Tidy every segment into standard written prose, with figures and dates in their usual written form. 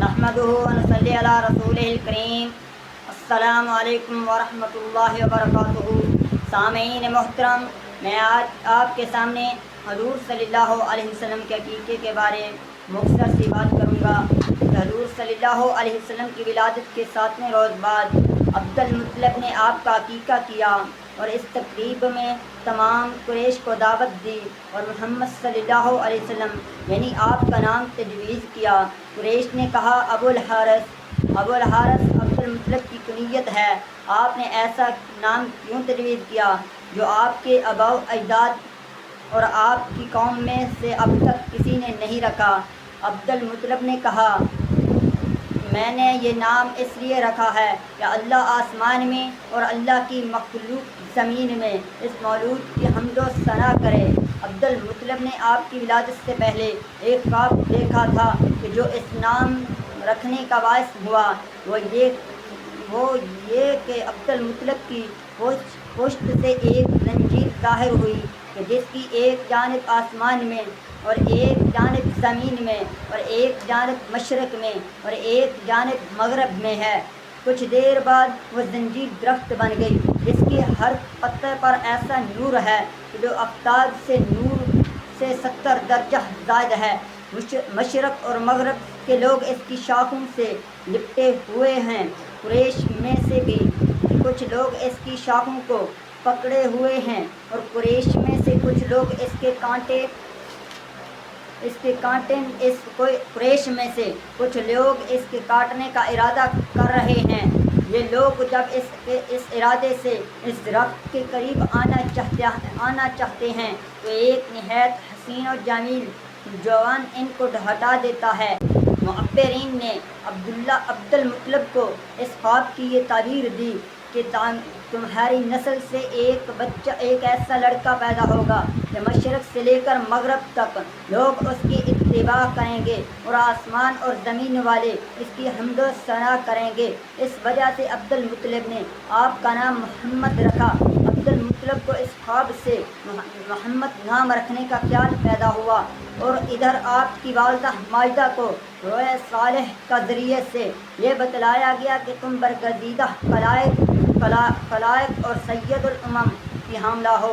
نحمدہ ونصلی علی رسولہ الکریم۔ السلام علیکم ورحمۃ اللہ وبرکاتہ۔ سامعین محترم، میں آج آپ کے سامنے حضور صلی اللہ علیہ وسلم کے عقیقے کے بارے مختصر سی بات کروں گا کہ حضور صلی اللہ علیہ وسلم کی ولادت کے 7ویں روز بعد عبد المطلب نے آپ کا عقیقہ کیا اور اس تقریب میں تمام قریش کو دعوت دی اور محمد صلی اللہ علیہ وسلم یعنی آپ کا نام تجویز کیا۔ قریش نے کہا ابو الحارث عبد المطلب کی کنیت ہے، آپ نے ایسا نام کیوں تجویز کیا جو آپ کے آباء و اجداد اور آپ کی قوم میں سے اب تک کسی نے نہیں رکھا؟ عبد المطلب نے کہا میں نے یہ نام اس لیے رکھا ہے کہ اللہ آسمان میں اور اللہ کی مخلوق زمین میں اس مولود کی حمد و ثنا کرے۔ عبد المطلب نے آپ کی ولادت سے پہلے ایک خواب دیکھا تھا کہ جو اس نام رکھنے کا باعث ہوا وہ یہ کہ عبد المطلب کی پشت سے ایک زنجیر ظاہر ہوئی کہ جس کی ایک جانب آسمان میں اور ایک جانب زمین میں اور ایک جانب مشرق میں اور ایک جانب مغرب میں ہے۔ کچھ دیر بعد وہ زنجیر درخت بن گئی جس کے ہر پتے پر ایسا نور ہے کہ جو آفتاب سے نور سے 70 درجہ زائد ہے۔ مشرق اور مغرب کے لوگ اس کی شاخوں سے لپٹے ہوئے ہیں۔ قریش میں سے بھی کچھ لوگ اس کی شاخوں کو پکڑے ہوئے ہیں اور قریش میں سے کچھ لوگ قریش میں سے کچھ لوگ اس کے کاٹنے کا ارادہ کر رہے ہیں۔ یہ لوگ جب اس ارادے سے اس درخت کے قریب آنا چاہتے ہیں تو ایک نہایت حسین و جمیل جوان ان کو ہٹا دیتا ہے۔ معبرین نے عبد المطلب کو اس خواب کی یہ تعبیر دی کہ تمہاری نسل سے ایک ایسا لڑکا پیدا ہوگا کہ مشرق سے لے کر مغرب تک لوگ اس کی اتباع کریں گے اور آسمان اور زمین والے اس کی حمد و ثنا کریں گے۔ اس وجہ سے عبد المطلب نے آپ کا نام محمد رکھا۔ عبد المطلب کو اس خواب سے محمد نام رکھنے کا خیال پیدا ہوا اور ادھر آپ کی والدہ ماجدہ کو روئے صالح کا ذریعے سے یہ بتلایا گیا کہ تم برگزیدہ خلائق اور سید الامم کی حاملہ ہو۔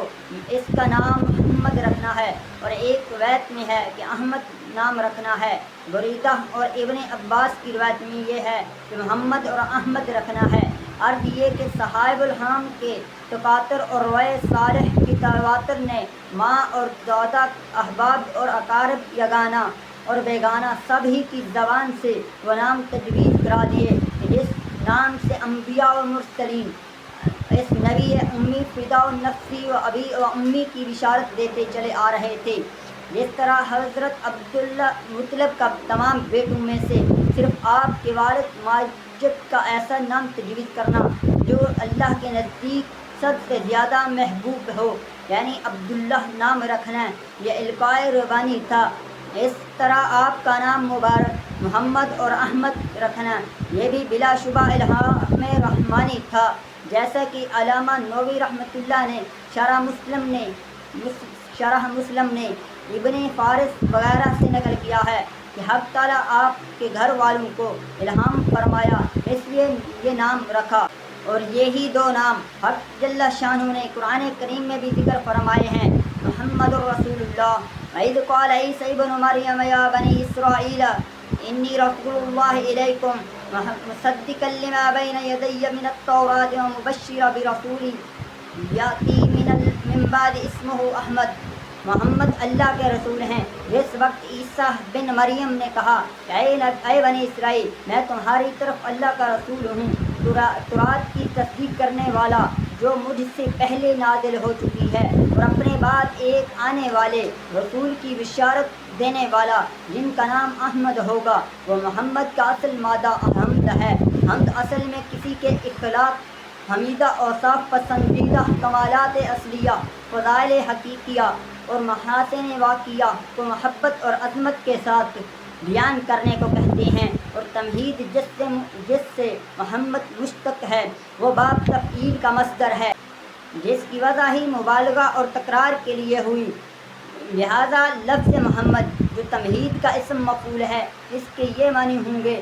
اس کا نام محمد رکھنا ہے اور ایک روایت میں ہے کہ احمد نام رکھنا ہے۔ بریدہ اور ابن عباس کی روایت میں یہ ہے کہ محمد اور احمد رکھنا ہے۔ عرض یہ کہ صحائب الحرام کے تواتر اور روئے صالح کی تواتر نے ماں اور دادا، احباب اور اقارب، یگانہ اور بیگانہ سب ہی کی زبان سے وہ نام تجویز کرا دیے کہ جس نام سے انبیاء و مرسلین اس نبی امی فدا النفسی و ابی و امی کی بشارت دیتے چلے آ رہے تھے۔ جس طرح حضرت عبدالمطلب کا تمام بیٹوں میں سے صرف آپ کے والد ماجد کا ایسا نام تجویز کرنا جو اللہ کے نزدیک سب سے زیادہ محبوب ہو یعنی عبداللہ نام رکھنا یہ القائے ربانی تھا۔ اس طرح آپ کا نام مبارک محمد اور احمد رکھنا یہ بھی بلا شبہ الہام رحمانی تھا، جیسا کہ علامہ نووی رحمۃ اللہ نے شرح مسلم نے ابن فارس وغیرہ سے نقل کیا ہے کہ حق تعالیٰ آپ کے گھر والوں کو الہام فرمایا اس لیے یہ نام رکھا، اور یہی دو نام حق جل شانہ نے قرآن کریم میں بھی ذکر فرمائے ہیں۔ محمد الرسول اللہ وَإِذْ قَالَ عِيسَىٰ ابْنُ مَرْيَمَ يَا بَنِي إِسْرَائِيلَ إِنِّي رَسُولُ اللَّهِ إِلَيْكُمْ مُصَدِّقًا لِمَا بَيْنَ يَدَيَّ مِنَ التَّوْرَاةِ وَمُبَشِّرًا بِرَسُولٍ يَأْتِي مِن بَعْدِي اسْمُهُ أَحْمَدُ۔ محمد اللہ کے رسول ہیں۔ جس وقت عیسیٰ بن مریم نے کہا اے بنی اسرائیل میں تمہاری طرف اللہ کا رسول ہوں، تورات کی تصدیق کرنے والا جو مجھ سے پہلے نازل ہو چکی ہے اور اپنے بعد ایک آنے والے رسول کی بشارت دینے والا جن کا نام احمد ہوگا۔ وہ محمد کا اصل مادہ حمد ہے۔ حمد اصل میں کسی کے اخلاق حمیدہ، اوصاف پسندیدہ، کمالات اصلیہ، فضائل حقیقیہ اور محاسن واقعہ کو محبت اور عظمت کے ساتھ بیان کرنے کو کہتے ہیں، اور تمہید جس سے محمد مشتق ہے وہ باب تفعیل کا مصدر ہے جس کی وضع ہی مبالغہ اور تکرار کے لیے ہوئی۔ لہذا لفظ محمد جو تمہید کا اسم مفعول ہے، اس کے یہ معنی ہوں گے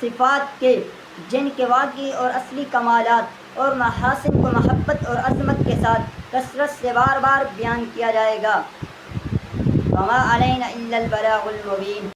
صفات کے جن کے واقعی اور اصلی کمالات اور محاسن کو محبت اور عظمت کے ساتھ کثرت سے بار بار بیان کیا جائے گا۔ وما علینا الا البلاغ المبین۔